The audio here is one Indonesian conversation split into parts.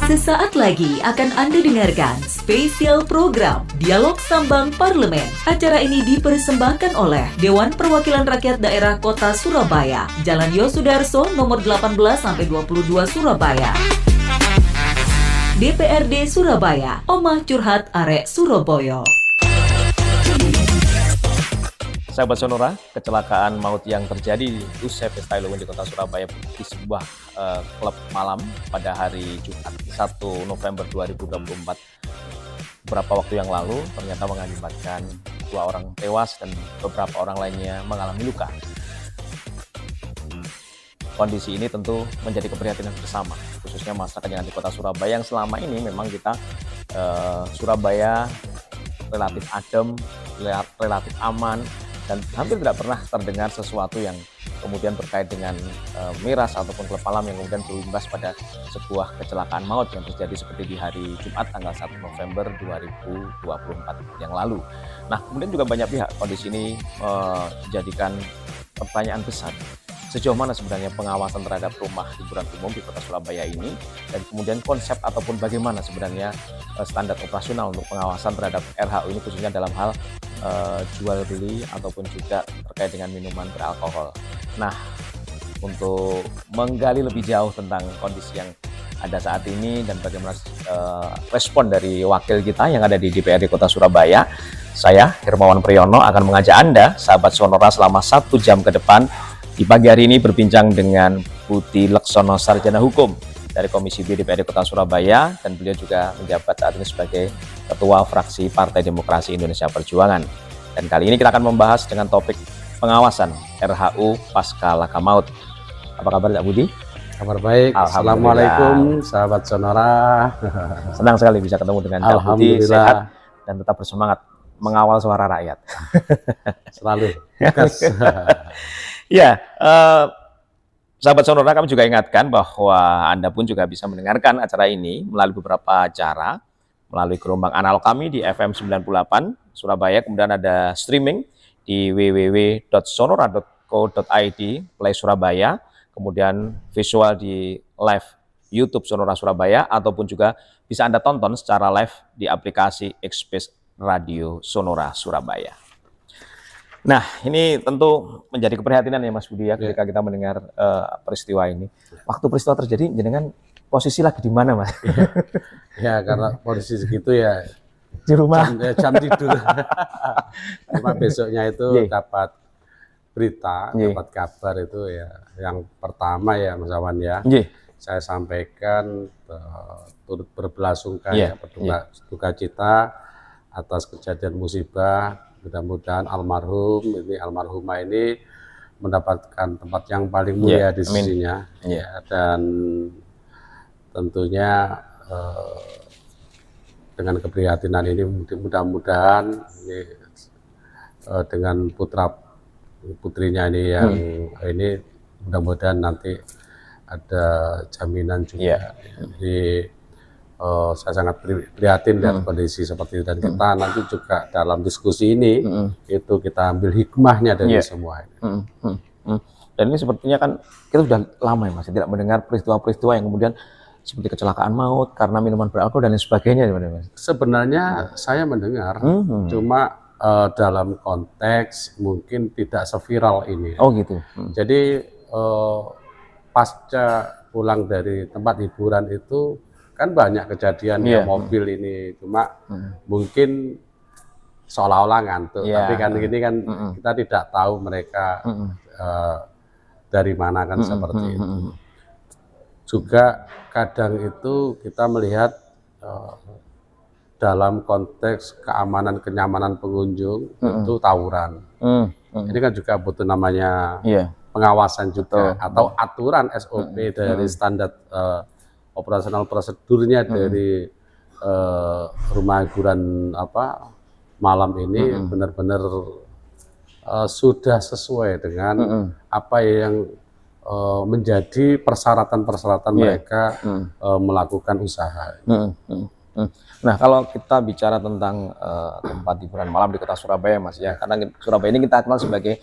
Sesaat lagi akan Anda dengarkan spesial program Dialog Sambang Parlemen. Acara ini dipersembahkan oleh Dewan Perwakilan Rakyat Daerah Kota Surabaya, Jalan Yosudarso nomor 18-22 Surabaya. DPRD Surabaya, Omah Curhat Arek Surabaya. Sahabat Sonora, kecelakaan maut yang terjadi usai pesta Halloween di kota Surabaya di sebuah klub malam pada hari Jumat 1 November 2024 beberapa waktu yang lalu ternyata mengakibatkan 2 orang tewas dan beberapa orang lainnya mengalami luka. Kondisi ini tentu menjadi keprihatinan bersama, khususnya masyarakat yang di kota Surabaya yang selama ini memang kita Surabaya relatif adem, relatif aman, dan hampir tidak pernah terdengar sesuatu yang kemudian terkait dengan miras ataupun klub malam yang kemudian berimbas pada sebuah kecelakaan maut yang terjadi seperti di hari Jumat tanggal 1 November 2024 yang lalu. Nah, kemudian juga banyak pihak kondisi ini menjadikan pertanyaan besar. Sejauh mana sebenarnya pengawasan terhadap rumah hiburan umum di kota Surabaya ini, dan kemudian konsep ataupun bagaimana sebenarnya standar operasional untuk pengawasan terhadap RHU ini khususnya dalam hal jual beli ataupun juga terkait dengan minuman beralkohol. Nah, untuk menggali lebih jauh tentang kondisi yang ada saat ini dan bagaimana respon dari wakil kita yang ada di DPRD Kota Surabaya, saya Hermawan Priyono akan mengajak Anda, sahabat Sonora, selama 1 jam ke depan di pagi hari ini berbincang dengan Putih Leksono, Sarjana Hukum dari Komisi B DPRD Kota Surabaya, dan beliau juga menjabat saat ini sebagai Ketua Fraksi Partai Demokrasi Indonesia Perjuangan. Dan kali ini kita akan membahas dengan topik pengawasan RHU pasca laka maut. Apa kabar Pak Budi? Kabar baik. Assalamualaikum sahabat Sonora. Senang sekali bisa ketemu dengan Pak Budi, sehat dan tetap bersemangat mengawal suara rakyat. Selalu. Ya, sahabat Sonora, kami juga ingatkan bahwa Anda pun juga bisa mendengarkan acara ini melalui beberapa cara, melalui gelombang analog kami di FM 98 Surabaya, kemudian ada streaming di www.sonora.co.id Play Surabaya, kemudian visual di live YouTube Sonora Surabaya, ataupun juga bisa Anda tonton secara live di aplikasi Express Radio Sonora Surabaya. Nah, ini tentu menjadi keprihatinan ya Mas Budi ya ketika kita mendengar peristiwa ini. Waktu peristiwa terjadi, jenengan posisi lagi di mana, Mas? Ya, karena posisi segitu ya di rumah. Jam tidur. Cuma besoknya itu dapat berita, dapat kabar itu ya. Yang pertama ya Mas Awan ya, saya sampaikan turut berbelasungkawa berduka cita atas kejadian musibah. Mudah-mudahan almarhumah ini mendapatkan tempat yang paling mulia di sisinya. Ya, dan tentunya dengan keprihatinan ini mudah-mudahan ini, dengan putrinya ini yang ini mudah-mudahan nanti ada jaminan juga. Jadi saya sangat prihatin dengan kondisi seperti itu, dan kita nanti juga dalam diskusi ini itu kita ambil hikmahnya dari semua ini. Dan ini sepertinya kan kita sudah lama ya Mas tidak mendengar peristiwa-peristiwa yang kemudian seperti kecelakaan maut karena minuman beralkohol dan lain sebagainya, Mas. Sebenarnya saya mendengar, cuma dalam konteks mungkin tidak seviral ini. Oh gitu. Jadi pasca pulang dari tempat hiburan itu kan banyak kejadian ya mobil ini, cuma mungkin seolah-olah ngantuk, tapi kan ini kan kita tidak tahu mereka dari mana kan seperti itu. Juga kadang itu kita melihat dalam konteks keamanan kenyamanan pengunjung itu tawuran. Ini kan juga butuh namanya pengawasan juga, atau aturan SOP dari standar operasional prosedurnya dari rumah hiburan malam ini benar-benar sudah sesuai dengan apa yang menjadi persyaratan-persyaratan mereka melakukan usaha. Nah, kalau kita bicara tentang tempat hiburan malam di kota Surabaya, Mas ya, karena Surabaya ini kita kenal sebagai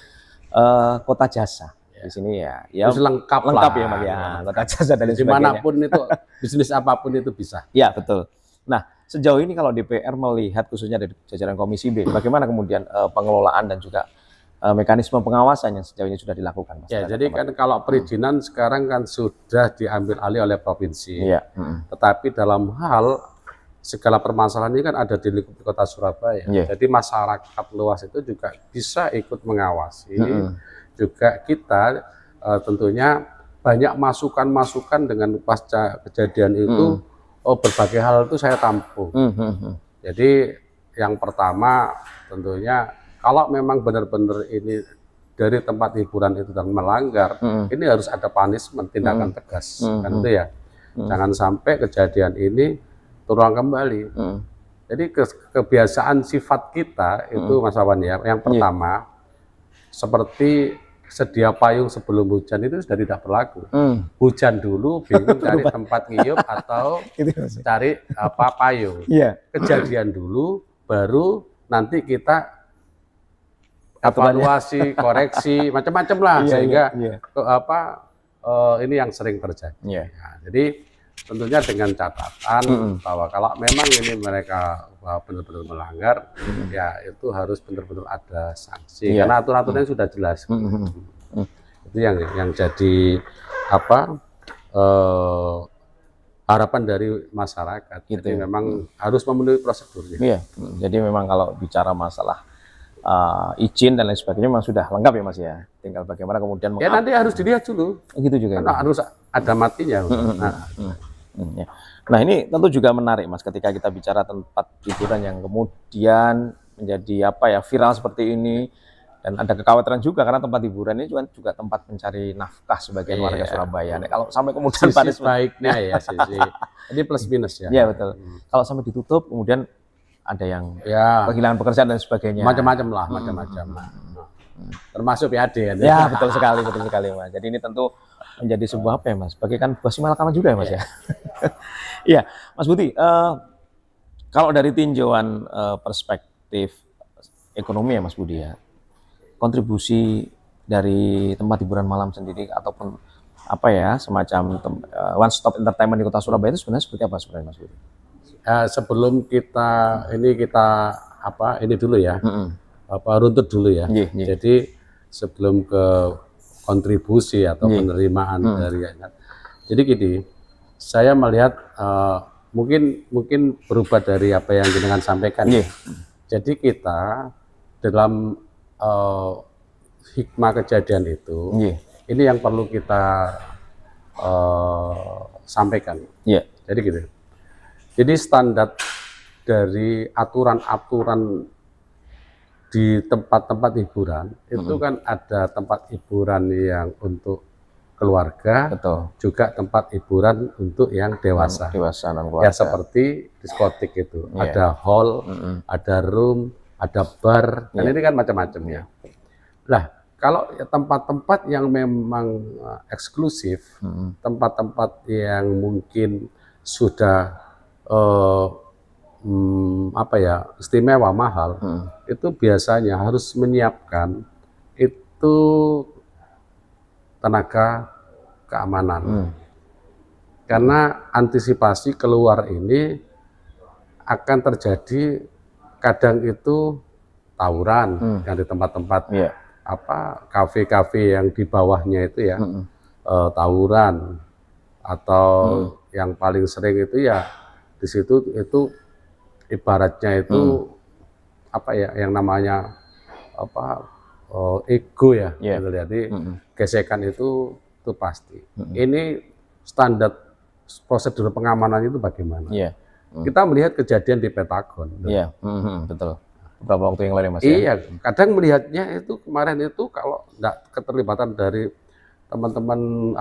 kota jasa. di sini ya terus lengkap ya Mas ya, kota jasa dan sebagainya. Dimanapun itu bisnis apapun itu bisa. Ya betul. Nah sejauh ini kalau DPR melihat khususnya dari jajaran Komisi B, bagaimana kemudian pengelolaan dan juga mekanisme pengawasan yang sejauh ini sudah dilakukan, Mas? Ya, jadi kan kalau perizinan sekarang kan sudah diambil alih oleh provinsi. Iya. Tetapi dalam hal segala permasalahan ini kan ada di lingkup Kota Surabaya. Jadi masyarakat luas itu juga bisa ikut mengawasi. Juga kita tentunya banyak masukan-masukan dengan pasca kejadian itu, berbagai hal itu saya tampung. Jadi yang pertama tentunya kalau memang benar-benar ini dari tempat hiburan itu dan melanggar, ini harus ada punishment, tindakan tegas, kan itu ya. Jangan sampai kejadian ini terulang kembali. Jadi kebiasaan sifat kita itu Mas Wawan ya, yang pertama seperti sedia payung sebelum hujan itu sudah tidak berlaku. Hujan dulu, bingung cari tempat ngiyup atau cari payung. Kejadian dulu, baru nanti kita evaluasi, koreksi, macam-macam lah, sehingga ini yang sering terjadi. Nah, jadi tentunya dengan catatan bahwa kalau memang ini mereka benar-benar melanggar, ya itu harus benar-benar ada sanksi. Karena aturan-aturannya sudah jelas. Itu yang jadi harapan dari masyarakat. Jadi memang harus memenuhi prosedurnya. Jadi memang kalau bicara masalah izin dan lain sebagainya memang sudah lengkap ya Mas ya. Tinggal bagaimana kemudian nanti harus dilihat dulu. Gitu juga. Karena harus ada matinya. Nah ini tentu juga menarik Mas ketika kita bicara tempat hiburan yang kemudian menjadi viral seperti ini, dan ada kekhawatiran juga karena tempat hiburan ini juga tempat mencari nafkah sebagian warga Surabaya. Nah, kalau sampai kemudian sisi baiknya ya ini plus minus ya. Iya betul. Kalau sampai ditutup kemudian ada yang kehilangan pekerjaan dan sebagainya. Macam-macam lah, termasuk PAD. Ya betul sekali Mas. Jadi ini tentu menjadi sebuah Mas? Bagaikan buah simalakama juga ya Mas ya. Iya, Mas Budi. Kalau dari tinjauan perspektif ekonomi ya Mas Budi ya, kontribusi dari tempat hiburan malam sendiri ataupun semacam one stop entertainment di Kota Surabaya itu sebenarnya seperti apa sebenarnya Mas Budi? Sebelum kita ini dulu ya, runtut dulu ya. Jadi sebelum ke kontribusi atau penerimaan dari jadi gini, saya melihat mungkin berubah dari apa yang jenengan sampaikan. Jadi kita dalam hikmah kejadian itu, ini yang perlu kita sampaikan. Jadi gitu. Jadi standar dari aturan-aturan di tempat-tempat hiburan itu kan ada tempat hiburan yang untuk keluarga, juga tempat hiburan untuk yang dewasa. Ya seperti diskotik itu, ada hall, ada room, ada bar, dan ini kan macam-macam ya. Nah, kalau tempat-tempat yang memang eksklusif, tempat-tempat yang mungkin sudah istimewa mahal, itu biasanya harus menyiapkan itu tenaga keamanan. Karena antisipasi keluar ini akan terjadi kadang itu tawuran yang di tempat-tempat kafe-kafe yang di bawahnya itu ya, tawuran, atau yang paling sering itu ya di situ itu ibaratnya itu yang namanya ego ya, jadi gesekan itu pasti. Ini standar prosedur pengamanan itu bagaimana? Kita melihat kejadian di Pentagon. Betul. Beberapa waktu yang lalu Mas. Kadang melihatnya itu kemarin itu kalau enggak keterlibatan dari teman-teman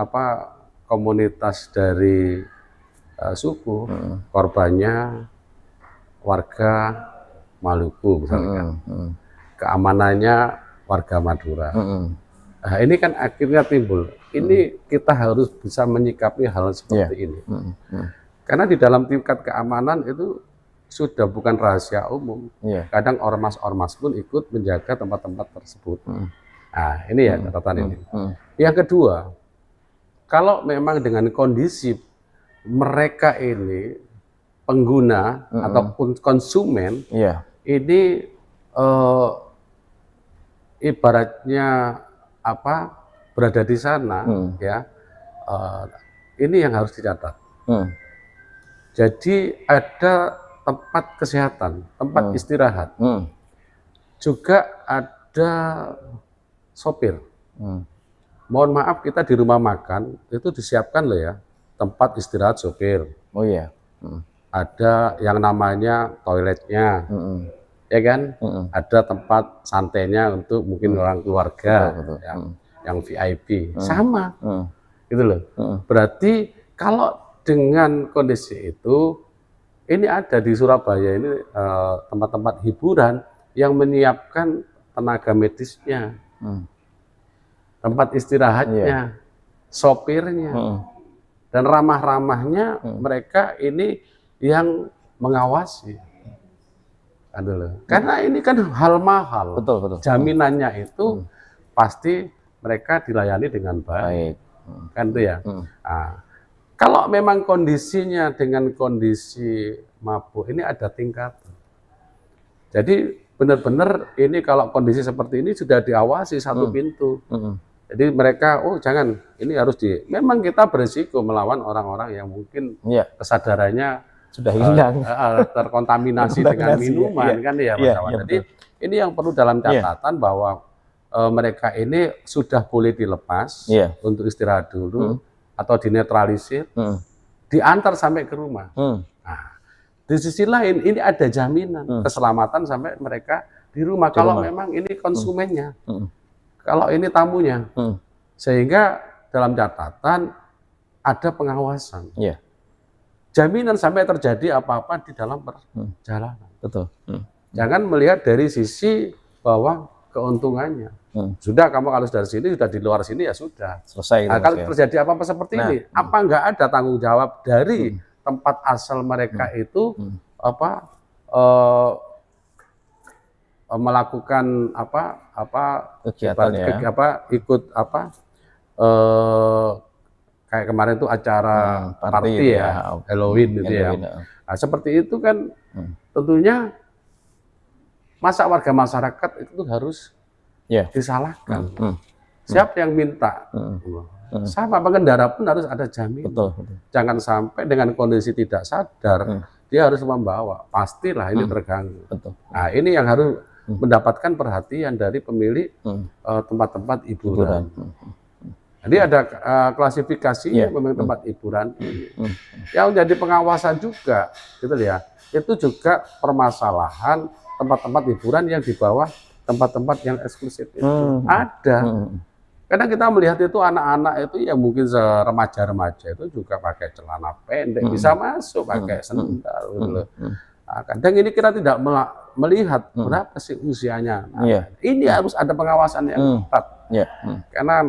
komunitas dari suku, korbannya warga Maluku misalnya, keamanannya warga Madura. Nah, ini kan akhirnya timbul. Ini kita harus bisa menyikapi hal seperti ini. Karena di dalam tingkat keamanan itu sudah bukan rahasia umum. Kadang ormas-ormas pun ikut menjaga tempat-tempat tersebut. Nah, ini ya catatan ini. Yang kedua, kalau memang dengan kondisi mereka ini pengguna atau konsumen, ini ibaratnya apa berada di sana, ya, ini yang harus dicatat. Jadi ada tempat kesehatan, tempat istirahat, juga ada sopir. Mohon maaf, kita di rumah makan itu disiapkan loh ya, tempat istirahat sopir. Oh iya. Ada yang namanya toiletnya, ya kan? Ada tempat santainya untuk mungkin orang keluarga, yang VIP. Sama, gitu loh. Berarti kalau dengan kondisi itu, ini ada di Surabaya ini tempat-tempat hiburan yang menyiapkan tenaga medisnya. Tempat istirahatnya, sopirnya, dan ramah-ramahnya mereka ini yang mengawasi. Karena ini kan hal mahal, betul. Jaminannya itu pasti mereka dilayani dengan baik. Kan itu ya. Nah, kalau memang kondisinya dengan kondisi mabuk, ini ada tingkatan. Jadi benar-benar ini kalau kondisi seperti ini sudah diawasi satu pintu. Jadi mereka, oh jangan, ini harus memang kita berisiko melawan orang-orang yang mungkin kesadarannya sudah hilang, terkontaminasi dengan minuman, kan ya Mas Awan. Jadi ini yang perlu dalam catatan bahwa mereka ini sudah boleh dilepas untuk istirahat dulu atau dinetralisir, diantar sampai ke rumah. Nah, di sisi lain ini ada jaminan keselamatan sampai mereka di rumah kalau memang ini konsumennya. Kalau ini tamunya, sehingga dalam catatan ada pengawasan, jaminan sampai terjadi apa-apa di dalam perjalanan. Betul. Jangan melihat dari sisi bahwa keuntungannya. Sudah kamu kalau dari sini, sudah di luar sini ya sudah. Selesai. Nah, kalau terjadi apa-apa seperti ini, apa enggak ada tanggung jawab dari tempat asal mereka itu melakukan kegiatan ikut kayak kemarin itu acara party ya, Halloween gitu ya. Nah, seperti itu kan tentunya masa warga masyarakat itu harus disalahkan. Siapa yang minta? Sama pengendara pun harus ada jaminan. Jangan sampai dengan kondisi tidak sadar dia harus membawa. Pastilah ini terganggu. Nah, ini yang harus mendapatkan perhatian dari pemilik tempat-tempat hiburan. Jadi ada klasifikasi memang tempat hiburan yang jadi pengawasan juga, gitu ya. Itu juga permasalahan tempat-tempat hiburan yang di bawah tempat-tempat yang eksklusif itu ada. Kadang kita melihat itu anak-anak itu yang mungkin remaja-remaja itu juga pakai celana pendek, bisa masuk pakai sendal, gitu loh. Nah, kadang ini kita tidak melihat berapa sih usianya. Nah, ini harus ada pengawasan yang ketat. Karena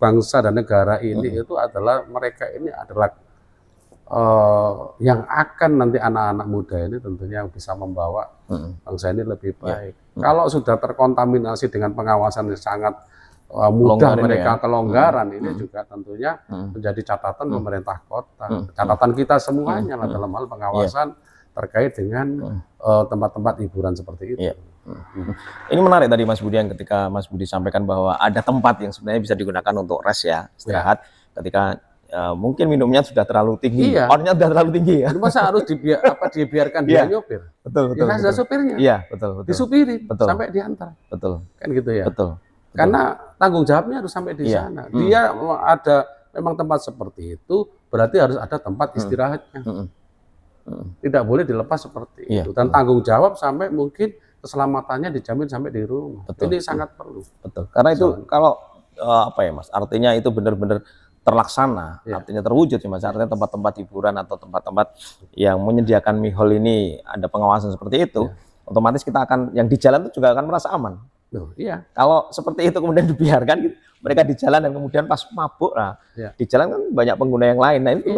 bangsa dan negara ini itu adalah mereka ini adalah yang akan nanti anak-anak muda ini tentunya yang bisa membawa bangsa ini lebih baik. Kalau sudah terkontaminasi dengan pengawasan yang sangat mudah mereka kelonggaran, ini juga tentunya menjadi catatan pemerintah kota, catatan kita semuanya lah dalam hal pengawasan terkait dengan tempat-tempat hiburan seperti itu. Ini menarik tadi Mas Budi yang ketika Mas Budi sampaikan bahwa ada tempat yang sebenarnya bisa digunakan untuk rest ya, istirahat ketika mungkin minumnya sudah terlalu tinggi, orangnya sudah terlalu tinggi ya. Masa harus dibiarkan dia nyopir? Betul. Ya kan ada sopirnya. Iya, betul. Disupiri sampai diantar. Betul. Kan gitu ya. Betul. Karena tanggung jawabnya harus sampai di sana. Dia ada memang tempat seperti itu, berarti harus ada tempat istirahatnya. Tidak boleh dilepas seperti itu. Dan tanggung jawab sampai mungkin keselamatannya dijamin sampai di rumah. Ini sangat perlu. Betul. Karena itu kalau Mas, artinya itu benar-benar terlaksana, artinya terwujud ya Mas. Artinya tempat-tempat hiburan atau tempat-tempat yang menyediakan mihol ini ada pengawasan seperti itu, otomatis kita akan yang di jalan itu juga akan merasa aman. Kalau seperti itu kemudian dibiarkan, mereka di jalan dan kemudian pas mabuk, di jalan kan banyak pengguna yang lain. Nah ini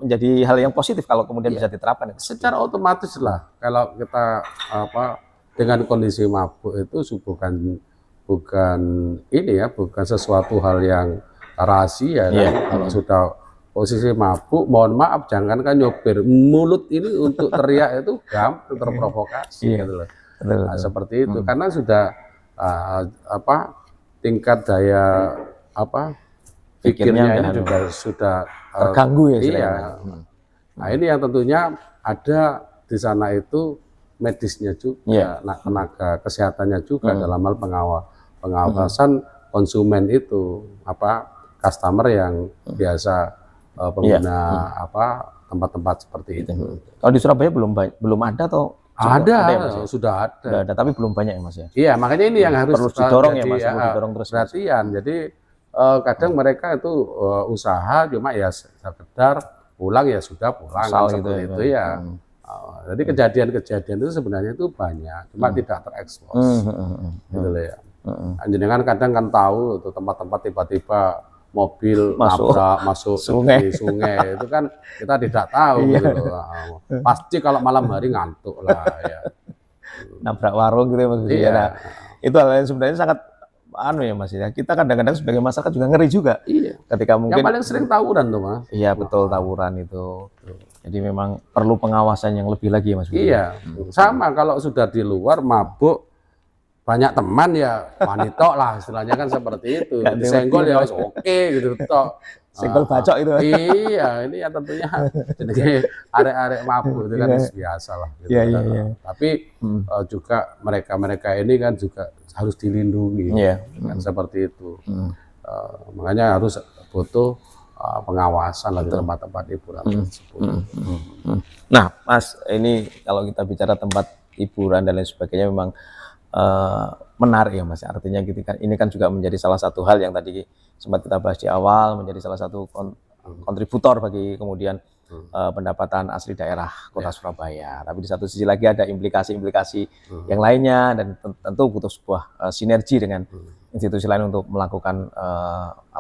menjadi hal yang positif kalau kemudian bisa diterapkan. Secara otomatis lah, kalau kita dengan kondisi mabuk itu bukan bukan ini ya, bukan sesuatu hal yang rahasia kan. Kalau sudah posisi mabuk, mohon maaf, jangan kan nyopir, mulut ini untuk teriak itu gampang terprovokasi gitu loh. Nah, seperti itu karena sudah tingkat daya pikirnya ini juga sudah terganggu ya. Iya. Nah, ini yang tentunya ada di sana itu medisnya juga, tenaga kesehatannya juga dalam hal pengawasan konsumen itu, customer yang biasa pengguna tempat-tempat seperti itu. Kalau di Surabaya belum ada atau ada ya, Mas, ya? Sudah ada, tapi belum banyak ya Mas ya. Iya, makanya ini yang harus perlu didorong ya Mas, didorong terus perhatian. Jadi kadang mereka itu usaha cuma ya sekedar pulang ya sudah pulang seperti itu ya. Jadi kejadian-kejadian itu sebenarnya itu banyak, cuma tidak terekspos, gitu loh ya. Jenengan kadang kan tahu itu tempat-tempat tiba-tiba mobil masuk di sungai itu kan kita tidak tahu gitu loh. Pasti kalau malam hari ngantuk lah ya. Nabrak warung gitu ya Mas. Nah, itu hal yang sebenarnya sangat ya Mas ya. Kita kadang-kadang sebagai masyarakat juga ngeri juga. Ketika mungkin yang paling sering tawuran tuh Mas. Iya betul, tawuran itu. Jadi memang perlu pengawasan yang lebih lagi ya Mas. Iya. Sama kalau sudah di luar mabuk banyak teman ya manitok lah istilahnya kan seperti itu. Disenggol ya oke gitu tok. Senggol bacok itu. Iya, ini ya tentunya jadi arek-arek mabuk itu kan biasa lah gitu. Iya. Tapi juga mereka ini kan juga harus dilindungi. Kan seperti itu. Makanya harus butuh pengawasan lah di tempat-tempat hiburan tersebut. Nah, Mas, ini kalau kita bicara tempat hiburan dan lain sebagainya memang menarik ya Mas. Artinya ini kan juga menjadi salah satu hal yang tadi sempat kita bahas di awal, menjadi salah satu kontributor bagi kemudian pendapatan asli daerah Kota Surabaya. Tapi di satu sisi lagi ada implikasi-implikasi yang lainnya dan tentu butuh sebuah sinergi dengan institusi lain untuk melakukan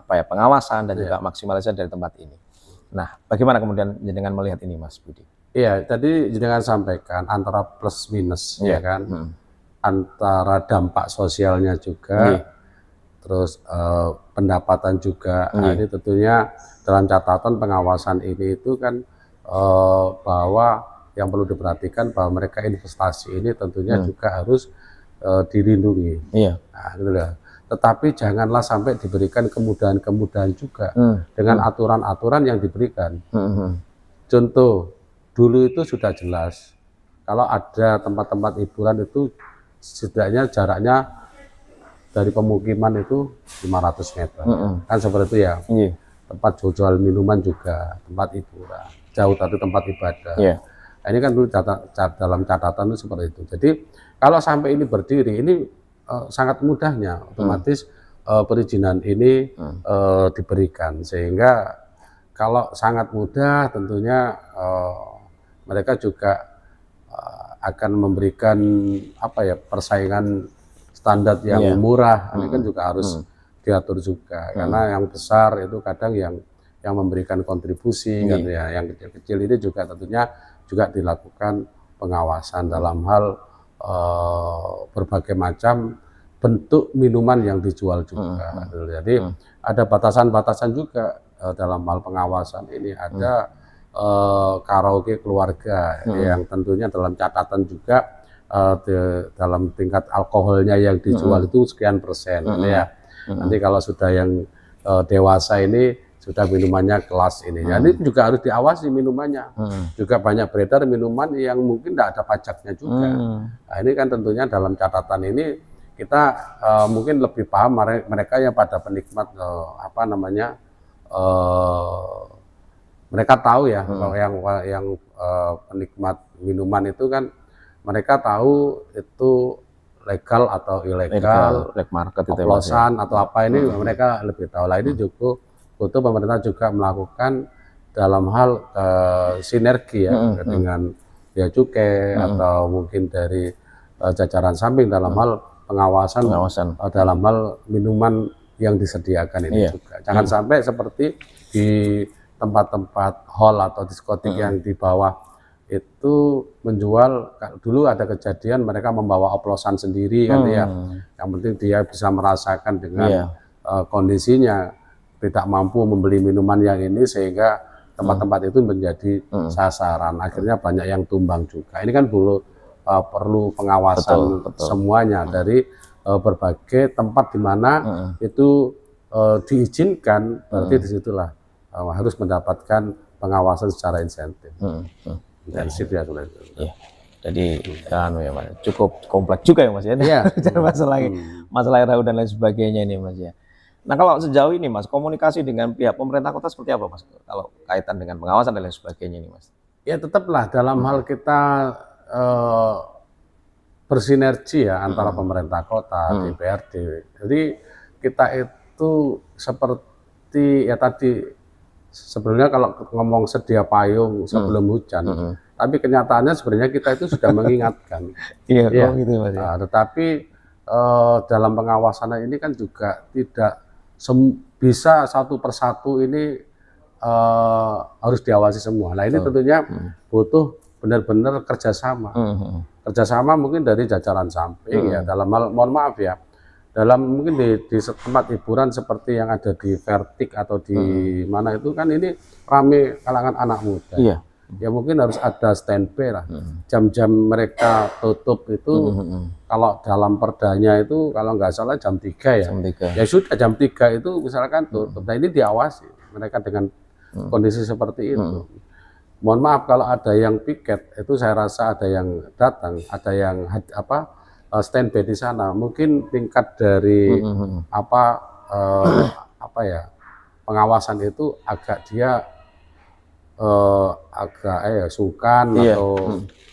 pengawasan dan juga maksimalisasi dari tempat ini. Nah, bagaimana kemudian jenengan melihat ini Mas Budi? Iya, tadi jenengan sampaikan antara plus minus ya kan. Antara dampak sosialnya juga, terus pendapatan juga. Nah, ini tentunya dalam catatan pengawasan ini itu kan bahwa yang perlu diperhatikan bahwa mereka investasi ini tentunya juga harus dilindungi. Nah, gitu loh. Tetapi janganlah sampai diberikan kemudahan-kemudahan juga dengan aturan-aturan yang diberikan. Contoh, dulu itu sudah jelas kalau ada tempat-tempat hiburan itu setidaknya jaraknya dari pemukiman itu 500 meter. Kan seperti itu ya. Tempat jual minuman juga, tempat hiburan. Jauh tadi tempat ibadah. Nah, ini kan dulu dalam catatan itu seperti itu. Jadi kalau sampai ini berdiri, ini sangat mudahnya otomatis perizinan ini diberikan. Sehingga kalau sangat mudah tentunya mereka juga akan memberikan persaingan standar yang murah. Ini kan juga harus diatur juga karena yang besar itu kadang yang memberikan kontribusi kan ya, yang kecil-kecil ini juga tentunya juga dilakukan pengawasan dalam hal berbagai macam bentuk minuman yang dijual juga. Jadi ada batasan-batasan juga dalam hal pengawasan ini. Ada karaoke keluarga yang tentunya dalam catatan juga dalam tingkat alkoholnya yang dijual itu sekian persen ya. Nanti kalau sudah yang dewasa ini sudah minumannya kelas ini. Jadi juga harus diawasi minumannya. Juga banyak beredar minuman yang mungkin tidak ada pajaknya juga. Nah, ini kan tentunya dalam catatan ini kita mungkin lebih paham mereka yang pada penikmat mereka tahu ya kalau yang penikmat minuman itu kan mereka tahu itu legal atau ilegal, black market, oplosan atau apa ini mereka lebih tahu. Lah ini juga butuh pemerintah juga melakukan dalam hal sinergi ya dengan bea cukai atau mungkin dari jajaran samping dalam hal pengawasan dalam hal minuman yang disediakan ini juga. Jangan sampai seperti di tempat-tempat hall atau diskotik yang di bawah itu menjual. Dulu ada kejadian mereka membawa oplosan sendiri kan ya, yang penting dia bisa merasakan dengan kondisinya, tidak mampu membeli minuman yang ini sehingga tempat-tempat itu menjadi sasaran, akhirnya banyak yang tumbang juga. Ini kan perlu pengawasan semuanya dari berbagai tempat di mana itu diizinkan, berarti disitulah harus mendapatkan pengawasan secara intensif. Intensif ya, ya. Jadi ya Mas, cukup kompleks juga ya Mas ya. Masalah RAU dan lain sebagainya ini Mas ya. Nah kalau sejauh ini Mas, komunikasi dengan pihak pemerintah kota seperti apa Mas? Kalau kaitan dengan pengawasan dan lain sebagainya ini Mas? Ya tetaplah dalam hal kita bersinergi ya antara pemerintah kota, DPRD. Jadi kita itu seperti ya tadi, sebenarnya kalau ngomong sedia payung sebelum hujan, tapi kenyataannya sebenarnya kita itu sudah mengingatkan. Iya, ya. Gitu Mas. Ya. Tetapi dalam pengawasan ini kan juga tidak bisa satu persatu ini harus diawasi semua. Nah ini tentunya butuh benar-benar kerjasama. Kerjasama mungkin dari jajaran samping ya, dalam hal, mohon maaf ya, dalam mungkin di tempat hiburan seperti yang ada di Vertik atau di mana itu kan ini rame kalangan anak muda. Iya. Ya mungkin harus ada standby lah. Jam-jam mereka tutup itu kalau dalam perdanya itu kalau nggak salah jam 3 ya. Jam 3. Ya sudah jam 3 itu misalkan tutup. Nah ini diawasi mereka dengan kondisi seperti itu. Mohon maaf kalau ada yang piket, itu saya rasa ada yang datang, ada yang standby di sana. Mungkin tingkat dari pengawasan itu agak dia sungkan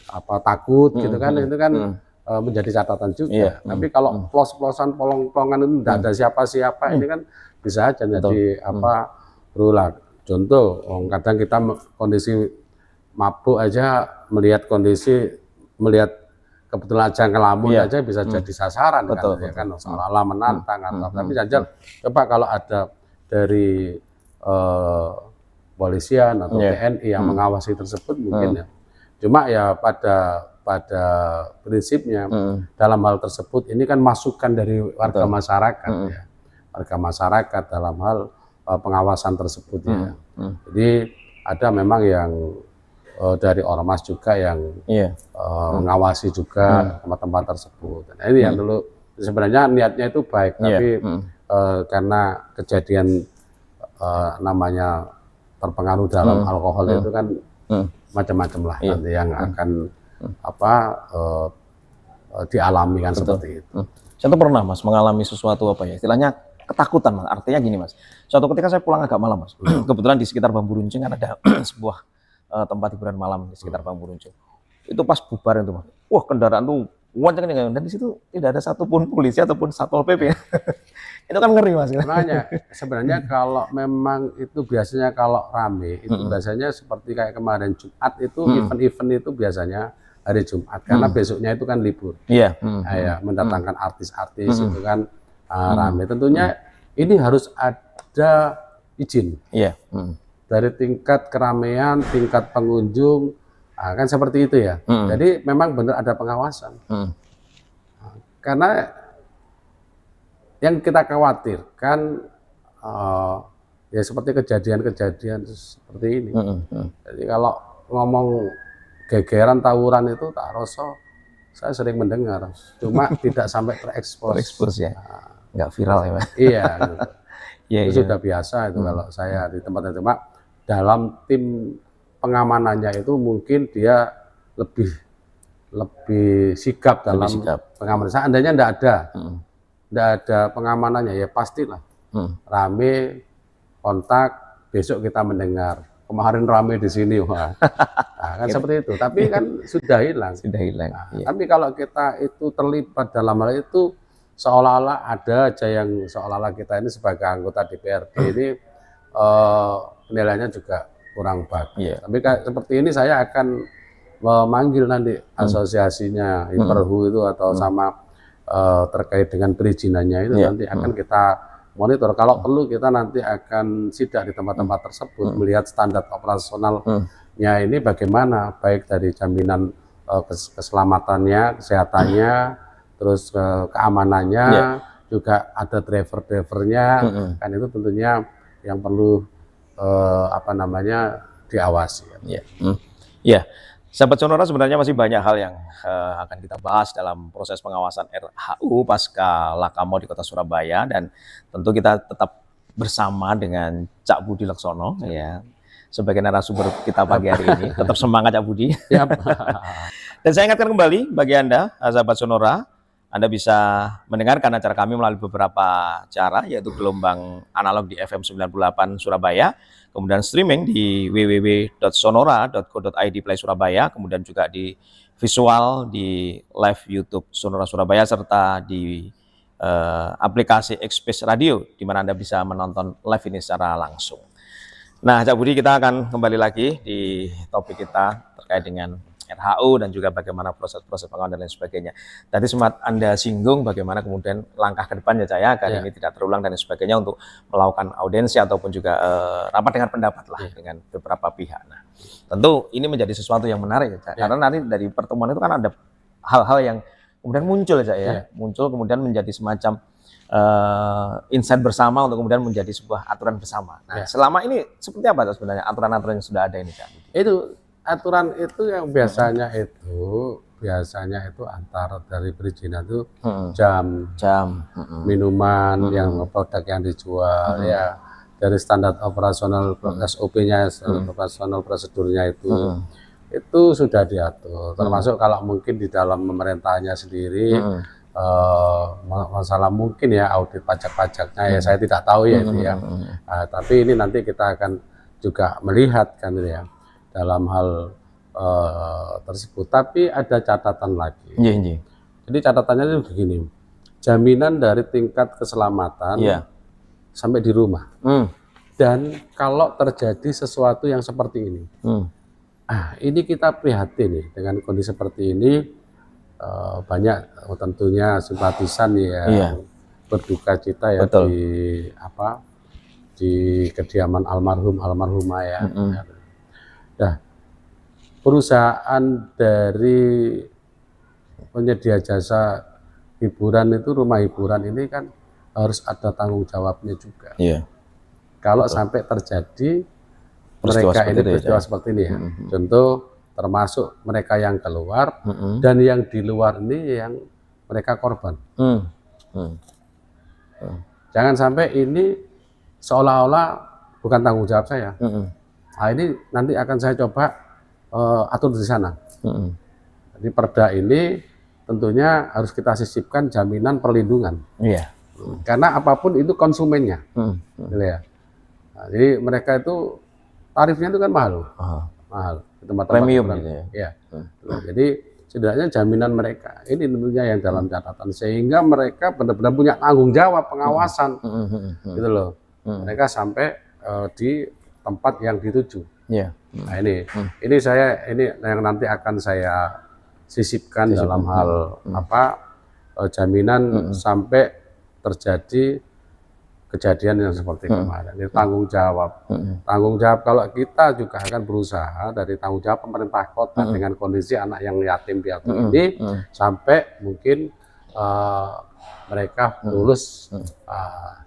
atau takut gitu kan, itu kan menjadi catatan juga. Tapi kalau plos-plosan polong-polongan itu tidak ada siapa-siapa, ini kan bisa aja jadi berulang. Contoh, kadang kita kondisi mabuk aja melihat kebetulan aja ngelamun aja bisa jadi sasaran kan seolah-olah menantang atau tapi saja coba kalau ada dari polisian atau TNI yang mengawasi tersebut mungkin ya. Cuma ya pada prinsipnya dalam hal tersebut ini kan masukan dari warga masyarakat ya. Warga masyarakat dalam hal pengawasan tersebut ya. Jadi ada memang yang dari ormas juga yang mengawasi juga tempat-tempat tersebut. Nah, ini yang dulu sebenarnya niatnya itu baik, tapi karena kejadian namanya terpengaruh dalam alkohol itu kan macam-macam lah nanti yang akan dialami kan seperti itu. Saya tuh pernah Mas mengalami sesuatu istilahnya ketakutan Mas. Artinya gini Mas. Suatu ketika saya pulang agak malam Mas. Kebetulan di sekitar Bambu Runcing kan ada sebuah tempat hiburan malam di sekitar Bambu Runcing. Itu pas bubar itu Mas. Wah, kendaraan tuh wancang-wancang dan di situ tidak ada satupun polisi ataupun Satpol PP. Itu kan ngeri Mas. Sebenarnya kalau memang itu biasanya kalau rame itu biasanya seperti kayak kemarin Jumat itu event-event itu biasanya hari Jumat karena besoknya itu kan libur. Iya. Mendatangkan artis-artis itu kan rame. Tentunya ini harus ada izin. Iya. Dari tingkat keramaian, tingkat pengunjung, kan seperti itu ya. Jadi memang benar ada pengawasan. Karena yang kita khawatirkan ya seperti kejadian-kejadian seperti ini. Jadi kalau ngomong gegeran tawuran itu tak rasa saya sering mendengar, cuma tidak sampai terekspos ya, nggak viral ya Pak? Iya, itu sudah biasa itu kalau saya di tempat itu. Cuma dalam tim pengamanannya itu mungkin dia lebih sigap dalam pengamanan. Seandainya tidak ada pengamanannya ya pastilah rame kontak, besok kita mendengar kemarin rame di sini, wah. Nah, kan seperti itu. Tapi kan sudah hilang. Nah, tapi kalau kita itu terlibat dalam hal itu, seolah-olah ada aja yang seolah-olah kita ini sebagai anggota DPRD ini penilaiannya juga kurang bagus. Tapi seperti ini saya akan memanggil nanti asosiasinya Hiperhu itu atau sama terkait dengan perizinannya itu nanti akan kita monitor. Kalau perlu kita nanti akan sidak di tempat-tempat tersebut melihat standar operasional ini bagaimana, baik dari jaminan keselamatannya, kesehatannya, terus keamanannya, juga ada driver-drivernya, kan itu tentunya yang perlu diawasi. Ya, sahabat Sonora, sebenarnya masih banyak hal yang akan kita bahas dalam proses pengawasan RHU pasca Lakamo di Kota Surabaya, dan tentu kita tetap bersama dengan Cak Budi Laksono ya sebagai narasumber kita pagi hari ini. Tetap semangat Cak Budi. Dan saya ingatkan kembali bagi Anda, sahabat Sonora, Anda bisa mendengarkan acara kami melalui beberapa cara, yaitu gelombang analog di FM 98 Surabaya, kemudian streaming di www.sonora.co.id Play Surabaya, kemudian juga di visual di live YouTube Sonora Surabaya, serta di aplikasi Xspace Radio, di mana Anda bisa menonton live ini secara langsung. Nah, Cak Budi, kita akan kembali lagi di topik kita terkait dengan RHU dan juga bagaimana proses-proses pengawasan dan lain sebagainya. Tadi sempat Anda singgung bagaimana kemudian langkah ke depannya, Cak, ya, agar ini tidak terulang dan lain sebagainya, untuk melakukan audiensi ataupun juga rapat dengan pendapat lah dengan beberapa pihak. Nah, tentu ini menjadi sesuatu yang menarik, Cak, karena nanti dari pertemuan itu kan ada hal-hal yang kemudian muncul, Cak, ya, muncul kemudian menjadi semacam insight bersama untuk kemudian menjadi sebuah aturan bersama. Nah, selama ini seperti apa sebenarnya aturan-aturan yang sudah ada ini, Cak? Itu aturan itu yang biasanya itu antara dari perizinan itu jam minuman yang produk yang dijual, ya, dari standar operasional SOP-nya, operasional prosedurnya itu sudah diatur. Termasuk kalau mungkin di dalam pemerintahnya sendiri, masalah mungkin ya audit pajak-pajaknya, ya saya tidak tahu ya itu ya. Tapi ini nanti kita akan juga melihat kan ya dalam hal tersebut. Tapi ada catatan lagi. Jadi catatannya itu begini, jaminan dari tingkat keselamatan sampai di rumah. Dan kalau terjadi sesuatu yang seperti ini, ini kita prihatin nih dengan kondisi seperti ini. Banyak tentunya simpatisan yang berduka cita ya. Betul. di kediaman almarhumah ya. Nah, perusahaan dari penyedia jasa hiburan itu, rumah hiburan ini kan harus ada tanggung jawabnya juga. Kalau sampai terjadi peristiwa seperti ini ya. Contoh termasuk mereka yang keluar dan yang di luar ini yang mereka korban. Jangan sampai ini seolah-olah bukan tanggung jawab saya. Nah, ini nanti akan saya coba atur di sana. Jadi perda ini tentunya harus kita sisipkan jaminan perlindungan. Karena apapun itu konsumennya. Gitu ya. Nah, jadi mereka itu tarifnya itu kan mahal. Mahal. Tempat-tempat premium gitu ya. Jadi setidaknya jaminan mereka ini tentunya yang dalam catatan, sehingga mereka benar-benar punya tanggung jawab pengawasan gitu loh. Mereka sampai di tempat yang dituju. Nah, ini yang nanti akan saya sisipkan dalam hal jaminan sampai terjadi kejadian yang seperti kemarin. Ini tanggung jawab. Tanggung jawab kalau kita juga akan berusaha dari tanggung jawab pemerintah kota dengan kondisi anak yang yatim piatu ini sampai mungkin mereka lulus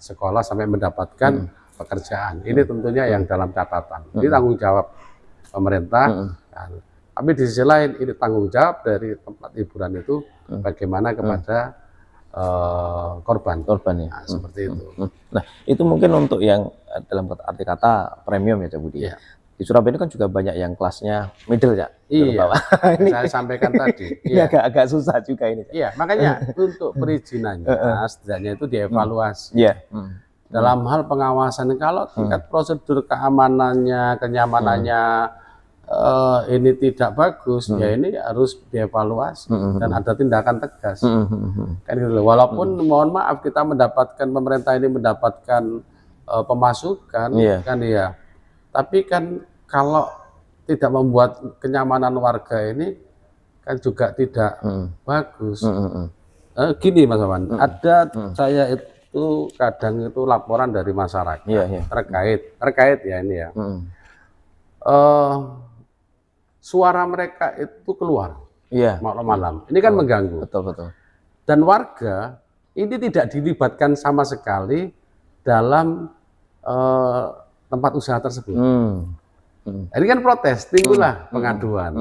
sekolah sampai mendapatkan pekerjaan. Ini tentunya yang dalam catatan. Ini tanggung jawab pemerintah. Tapi di sisi lain ini tanggung jawab dari tempat hiburan itu bagaimana kepada korban ya. Nah, seperti itu. Nah, itu mungkin untuk yang dalam arti kata premium ya, Cak Budi. Di Surabaya ini kan juga banyak yang kelasnya middle, Cak. Ini saya sampaikan tadi. Ini agak susah juga ini, Cak. Makanya untuk perizinannya setidaknya itu dievaluasi. Dalam hal pengawasan, kalau tingkat prosedur keamanannya, kenyamanannya ini tidak bagus, ya ini harus dievaluasi dan ada tindakan tegas. Kan gitu. Walaupun mohon maaf kita mendapatkan, pemerintah ini mendapatkan pemasukan, kan ya. Tapi kan kalau tidak membuat kenyamanan warga ini kan juga tidak bagus. Gini Mas Awan, ada saya itu kadang itu laporan dari masyarakat terkait ya ini ya. suara mereka itu keluar malam-malam. Ini kan mengganggu. Betul. Dan warga ini tidak dilibatkan sama sekali dalam tempat usaha tersebut. Ini kan protes, timbullah pengaduan.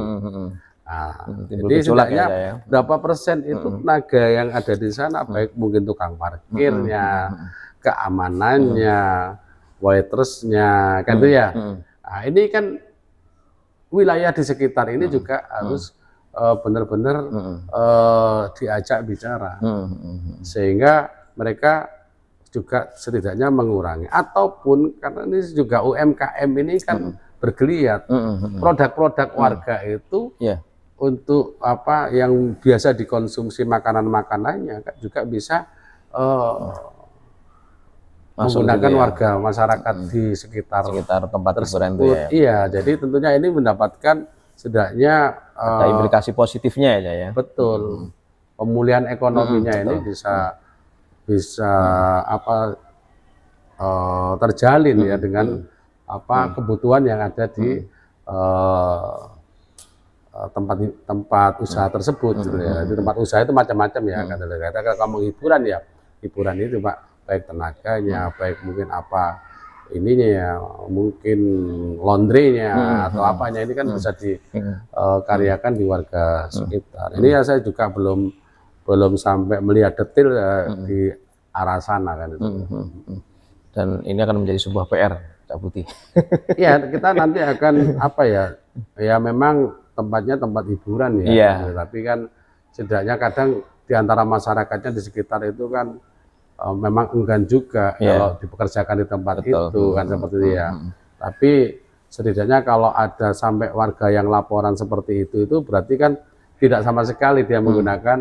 Jadi setidaknya berapa persen itu tenaga yang ada di sana, baik mungkin tukang parkirnya, keamanannya, waitersnya, kan itu ya. Nah, ini kan wilayah di sekitar ini juga harus benar-benar diajak bicara, sehingga mereka juga setidaknya mengurangi. Ataupun karena ini juga UMKM ini kan bergeliat, produk-produk warga itu untuk apa yang biasa dikonsumsi makanannya juga bisa menggunakan warga masyarakat di sekitar tempat hiburan itu ya. Iya, jadi tentunya ini mendapatkan setidaknya ada implikasi positifnya ya. Betul. Pemulihan ekonominya ini bisa terjalin ya dengan kebutuhan yang ada di tempat usaha tersebut gitu ya. Di tempat usaha itu macam-macam ya. Kata kamu hiburan ya, hiburan itu Pak, baik tenaganya, baik mungkin ininya ya, mungkin laundrynya atau apanya, ini kan bisa dikaryakan di warga sekitar. Ini ya saya juga belum sampai melihat detail di arah sana kan itu. Dan ini akan menjadi sebuah PR, Cak Putih. Iya, kita nanti akan ya memang tempatnya tempat hiburan ya, tapi kan setidaknya kadang di antara masyarakatnya di sekitar itu kan memang enggan juga kalau dipekerjakan di tempat itu kan seperti itu ya. Tapi setidaknya kalau ada sampai warga yang laporan seperti itu berarti kan tidak sama sekali dia menggunakan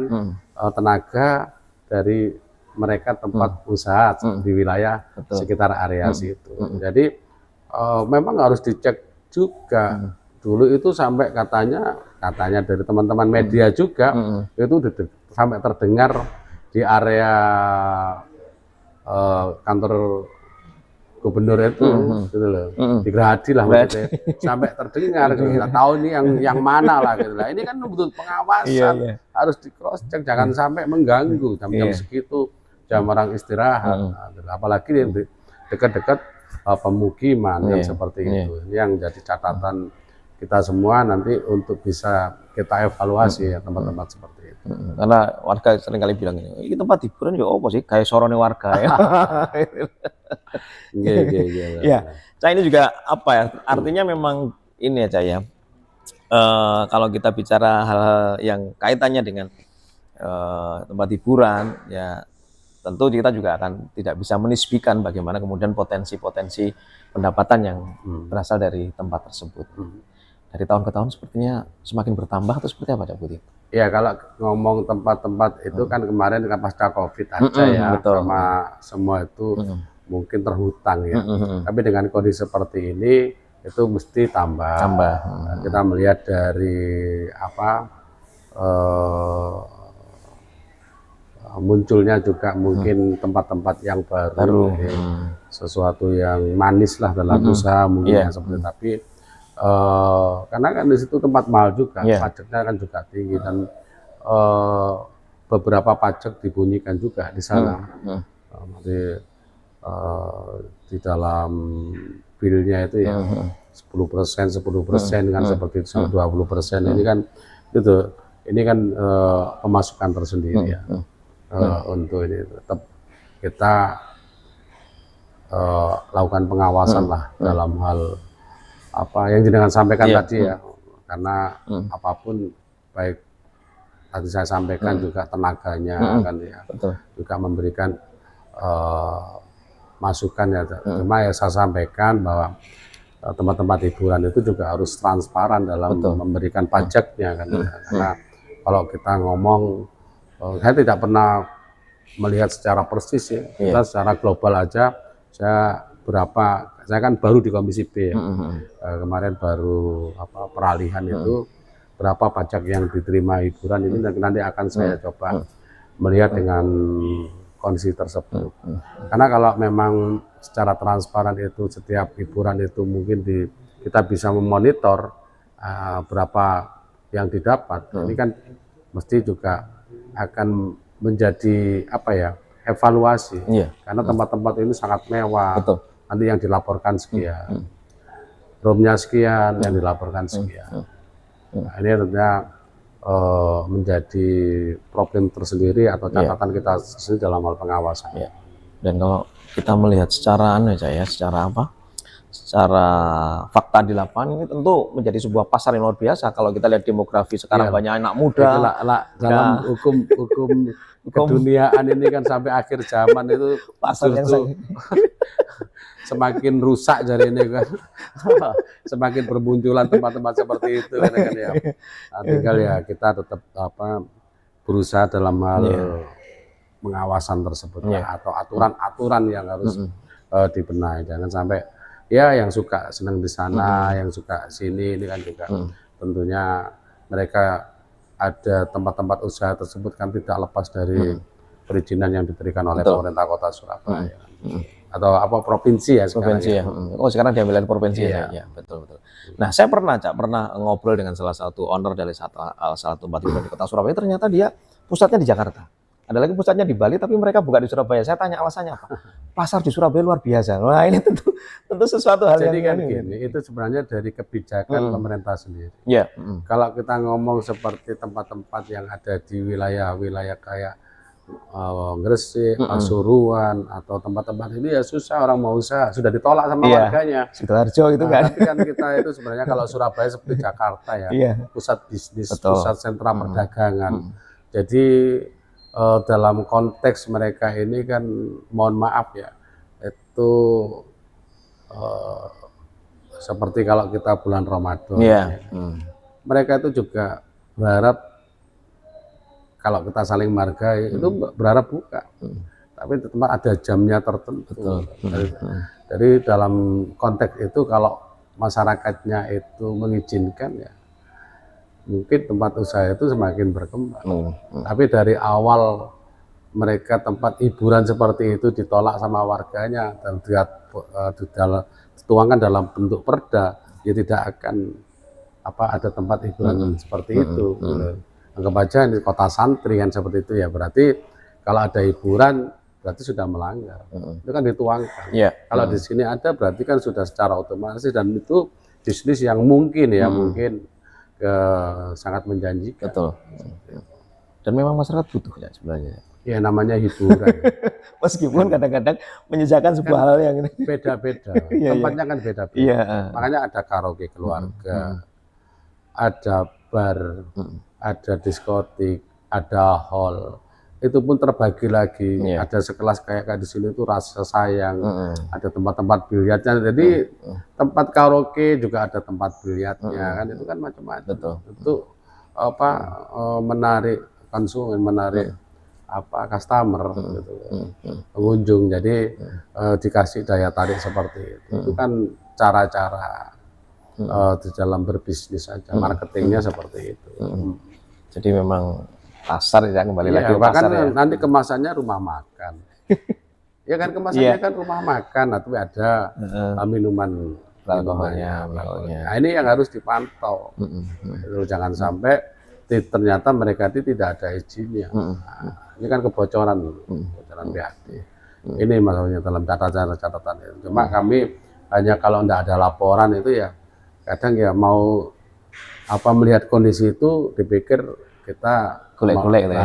tenaga dari mereka tempat usaha di wilayah sekitar area situ. Jadi memang harus dicek juga. Dulu itu sampai katanya dari teman-teman media juga itu sampai terdengar di area kantor gubernur itu gitu loh, di Gerahadi lah maksudnya, sampai terdengar gitu. Nggak tahu ini yang mana lah gitu lah. Ini kan butuh pengawasan, harus di cross check, jangan sampai mengganggu jam-jam segitu, jam orang istirahat, apalagi di dekat-dekat pemukiman yang seperti itu. Ini yang jadi catatan kita semua nanti untuk bisa kita evaluasi ya tempat-tempat seperti itu. Karena warga seringkali bilang ini tempat hiburan ya apa sih, kayak sorone warga ya. Ya, Cak, ini juga apa ya? Artinya memang ini ya, Cak ya. Kalau kita bicara hal-hal yang kaitannya dengan tempat hiburan, ya tentu kita juga akan tidak bisa menisbikan bagaimana kemudian potensi-potensi pendapatan yang berasal dari tempat tersebut. Dari tahun ke tahun sepertinya semakin bertambah atau seperti apa, Cak Putih? Ya, kalau ngomong tempat-tempat itu kan kemarin kan pasca COVID aja ya, sama semua itu mungkin terhutang ya. Tapi dengan kondisi seperti ini itu mesti tambah. Kita melihat dari munculnya juga mungkin tempat-tempat yang baru. Sesuatu yang manis lah dalam usaha mungkin yang seperti itu. Tapi karena kan di situ tempat mahal juga, pajaknya kan juga tinggi, dan beberapa pajak dibunyikan juga di sana. Nanti di dalam bilnya itu ya 10% kan seperti itu, 20%. Ini kan ini kan pemasukan tersendiri ya. Untuk ini tetap kita lakukan pengawasan lah dalam hal apa yang jenengan sampaikan tadi ya, karena apapun baik tadi saya sampaikan juga tenaganya kan ya, juga memberikan masukan ya. Cuma ya saya sampaikan bahwa tempat-tempat hiburan itu juga harus transparan dalam memberikan pajaknya kan ya. Karena kalau kita ngomong, saya tidak pernah melihat secara persis ya, kita secara global aja. Saya kan baru di Komisi B ya. Kemarin baru peralihan itu berapa pajak yang diterima hiburan ini, nanti akan saya coba melihat dengan kondisi tersebut. Karena kalau memang secara transparan itu setiap hiburan itu mungkin kita bisa memonitor, berapa yang didapat, ini kan mesti juga akan menjadi apa ya, evaluasi. Karena tempat-tempat ini sangat mewah. Betul. Nanti yang dilaporkan sekian, roomnya sekian, yang dilaporkan sekian. Nah, ini tentunya menjadi problem tersendiri atau catatan kita sendiri dalam hal pengawasan. Dan kalau kita melihat secara secara apa? Secara fakta di lapangan ini tentu menjadi sebuah pasar yang luar biasa. Kalau kita lihat demografi sekarang banyak anak muda. Dalam hukum keduniaan ini kan sampai akhir zaman itu pasar itu semakin rusak jadi ini kan. Semakin bermunculan tempat-tempat seperti itu kan ya. Nah, tinggal ya kita tetap berusaha dalam hal pengawasan tersebut atau aturan-aturan yang harus dibenahi. Jangan sampai ya yang suka senang di sana, yang suka sini, ini kan juga tentunya mereka ada tempat-tempat usaha tersebut kan tidak lepas dari perizinan yang diberikan oleh pemerintah Kota Surabaya atau apa provinsi ya sekarang. Provinsi ya. Oh sekarang diambil provinsi ya. Betul. Nah saya pernah ngobrol dengan salah satu owner dari salah satu tempat hiburan di Kota Surabaya, ternyata dia pusatnya di Jakarta. Ada lagi pusatnya di Bali, tapi mereka buka di Surabaya. Saya tanya alasannya apa? Pasar di Surabaya luar biasa. Wah ini tentu sesuatu hal jadi yang kan gini, itu sebenarnya dari kebijakan pemerintah sendiri. Kalau kita ngomong seperti tempat-tempat yang ada di wilayah-wilayah kayak Gresik, Pasuruan atau tempat-tempat ini ya susah orang mau usaha, sudah ditolak sama warganya. Sidoarjo itu kan. Tapi kan kita itu sebenarnya kalau Surabaya seperti Jakarta ya, pusat bisnis, pusat sentra perdagangan. Jadi dalam konteks mereka ini kan mohon maaf ya, itu seperti kalau kita bulan Ramadan mereka itu juga berharap kalau kita saling menghargai itu berharap buka, tapi tempat ada jamnya tertentu. Jadi dalam konteks itu kalau masyarakatnya itu mengizinkan ya mungkin tempat usaha itu semakin berkembang. Tapi dari awal mereka tempat hiburan seperti itu ditolak sama warganya dan dituangkan dalam bentuk perda, ya tidak akan ada tempat hiburan seperti itu. Anggap aja ini kota santri kan seperti itu ya, berarti kalau ada hiburan berarti sudah melanggar. Itu kan dituangkan. Kalau di sini ada berarti kan sudah secara otomatis, dan itu bisnis yang mungkin mungkin sangat menjanjikan. Betul. Dan memang masyarakat butuh ya sebenarnya. Ya namanya hiburan. Meskipun kadang-kadang menyejakan sebuah hal yang beda-beda. Tempatnya kan beda-beda. Makanya ada karaoke keluarga, ada bar, ada diskotik, ada hall. Itu pun terbagi lagi. Ada sekelas kayak di sini tuh Rasa Sayang, ada tempat-tempat biliarnya. Jadi tempat karaoke juga ada tempat biliarnya kan, itu kan macam-macam. Itu menarik konsumen, menarik customer gitu, pengunjung. Jadi dikasih daya tarik seperti itu. Itu kan cara-cara di dalam berbisnis saja, marketingnya seperti itu. Jadi memang pasar ya, kembali lagi ke pasar ya. Nanti kemasannya rumah makan. Ya kan kemasannya kan rumah makan, tapi ada minuman alkoholnya. Nah, ini yang harus dipantau. Jangan sampai ternyata mereka itu tidak ada izinnya. Nah, ini kan kebocoran PHD. Ini masalahnya dalam catatan itu. Cuma kami hanya kalau tidak ada laporan itu ya kadang ya mau melihat kondisi itu dipikir kita golek-golek ya.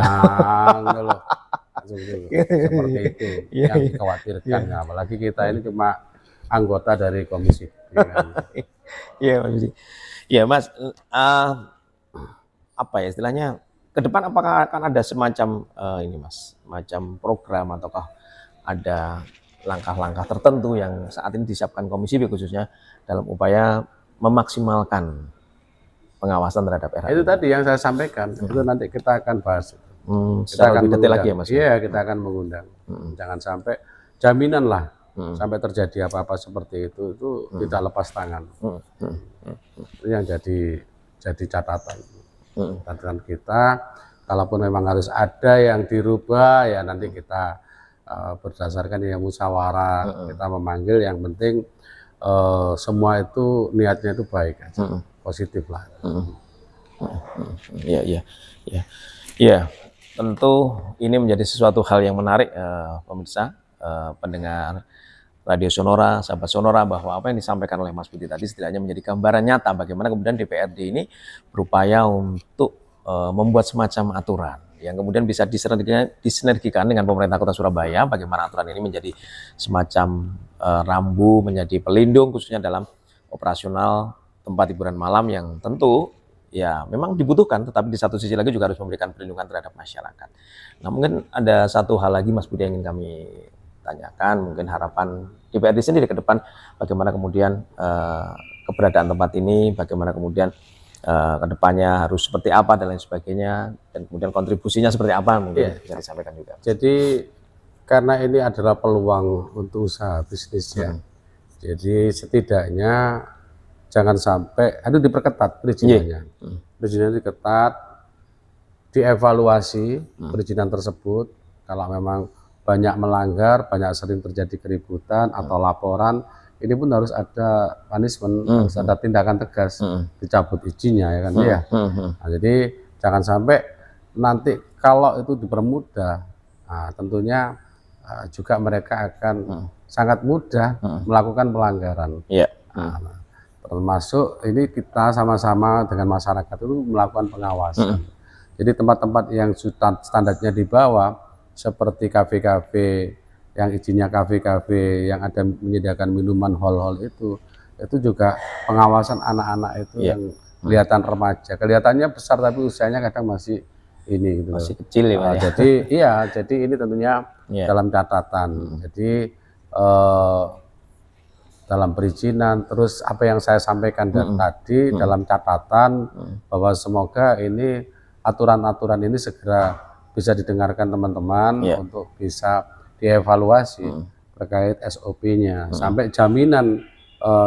Seperti itu yang dikhawatirkan. Apalagi kita ini cuma anggota dari komisi. Iya Mas, apa ya istilahnya ke depan, apakah akan ada semacam ini Mas, semacam program ataukah ada langkah-langkah tertentu yang saat ini disiapkan Komisi B khususnya dalam upaya memaksimalkan pengawasan terhadap RHI? Itu tadi yang saya sampaikan, itu nanti kita akan bahas. Kita akan lebih detail lagi ya Mas? Iya, kita akan mengundang. Jangan sampai jaminan lah sampai terjadi apa-apa seperti itu tidak lepas tangan. Itu yang jadi catatan. Catatan kita, kalaupun memang harus ada yang dirubah ya nanti kita berdasarkan ya musyawarah, kita memanggil, yang penting semua itu niatnya itu baik aja. positif lah. Iya. Tentu ini menjadi sesuatu hal yang menarik, pemirsa, pendengar Radio Sonora, sahabat Sonora, bahwa apa yang disampaikan oleh Mas Budi tadi setidaknya menjadi gambaran nyata bagaimana kemudian DPRD ini berupaya untuk membuat semacam aturan yang kemudian bisa disinergikan dengan pemerintah Kota Surabaya, bagaimana aturan ini menjadi semacam rambu, menjadi pelindung khususnya dalam operasional tempat hiburan malam yang tentu ya memang dibutuhkan, tetapi di satu sisi lagi juga harus memberikan perlindungan terhadap masyarakat. Nah, mungkin ada satu hal lagi Mas Budi yang ingin kami tanyakan, mungkin harapan DPRD sendiri ke depan, bagaimana kemudian keberadaan tempat ini, bagaimana kemudian kedepannya harus seperti apa dan lain sebagainya, dan kemudian kontribusinya seperti apa mungkin bisa disampaikan juga. Jadi karena ini adalah peluang untuk usaha bisnis ya, jadi setidaknya jangan sampai diperketat perizinannya, perizinannya diketat, dievaluasi perizinan tersebut. Kalau memang banyak melanggar, banyak sering terjadi keributan atau laporan, ini pun harus ada punishment, harus ada tindakan tegas, dicabut izinnya ya kan ya. Nah, jadi jangan sampai nanti kalau itu dipermudah, tentunya juga mereka akan sangat mudah melakukan pelanggaran. Termasuk ini kita sama-sama dengan masyarakat itu melakukan pengawasan. Jadi tempat-tempat yang standarnya di bawah seperti kafe-kafe yang izinnya kafe-kafe yang ada menyediakan minuman hall-hall itu juga pengawasan anak-anak itu yang kelihatan remaja, kelihatannya besar tapi usianya kadang masih ini gitu, masih kecil ya. Jadi ini tentunya dalam catatan. Jadi dalam perizinan, terus apa yang saya sampaikan tadi dalam catatan bahwa semoga ini aturan-aturan ini segera bisa didengarkan teman-teman untuk bisa dievaluasi terkait SOP-nya sampai jaminan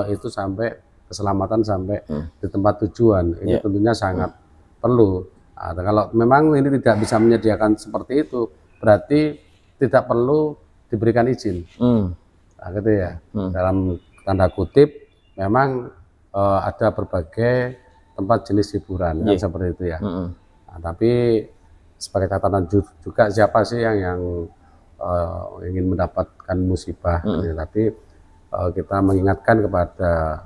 itu sampai keselamatan sampai di tempat tujuan. Ini tentunya sangat perlu. Nah, kalau memang ini tidak bisa menyediakan seperti itu, berarti tidak perlu diberikan izin. Nah, gitu ya. Dalam tanda kutip memang ada berbagai tempat jenis hiburan kan seperti itu ya. Nah, tapi sebagai catatan juga siapa sih yang ingin mendapatkan musibah, tapi kita mengingatkan kepada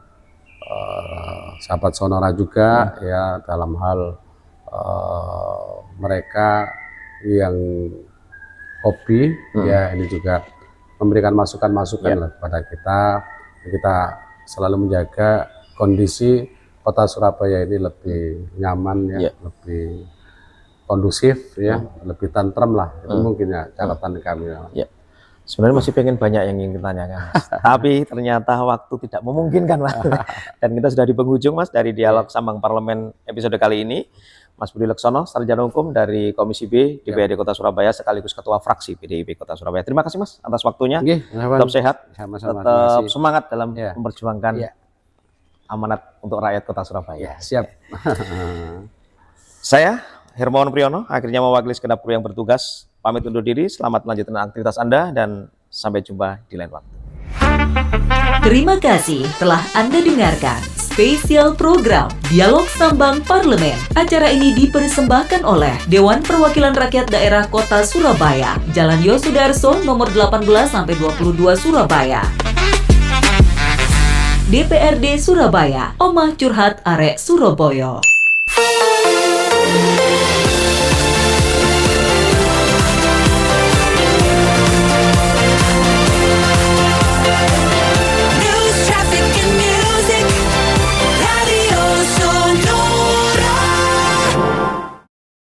sahabat Sonora juga ya dalam hal mereka yang hobi ya ini juga memberikan masukan-masukan kepada kita selalu menjaga kondisi Kota Surabaya ini lebih nyaman ya, lebih kondusif ya, lebih tantram lah. Itu mungkin ya catatan kami. Sebenarnya masih pengen banyak yang ingin ditanyakan, tapi ternyata waktu tidak memungkinkan, Mas. Dan kita sudah di penghujung, Mas, dari dialog Sambang Parlemen episode kali ini. Mas Budi Leksono, Sarjana Hukum dari Komisi B DPRD Kota Surabaya sekaligus Ketua Fraksi PDIP Kota Surabaya. Terima kasih, Mas, atas waktunya. Tetap sehat, tetap semangat dalam memperjuangkan amanat untuk rakyat Kota Surabaya. Siap. Saya Hermawan Priyono akhirnya mewakili segenap kru yang bertugas pamit undur diri. Selamat melanjutkan aktivitas Anda dan sampai jumpa di lain waktu. Terima kasih telah Anda dengarkan spesial program Dialog Sambang Parlemen. Acara ini dipersembahkan oleh Dewan Perwakilan Rakyat Daerah Kota Surabaya, Jalan Yosudarso nomor 18-22 Surabaya. DPRD Surabaya, Omah Curhat Arek Surabaya.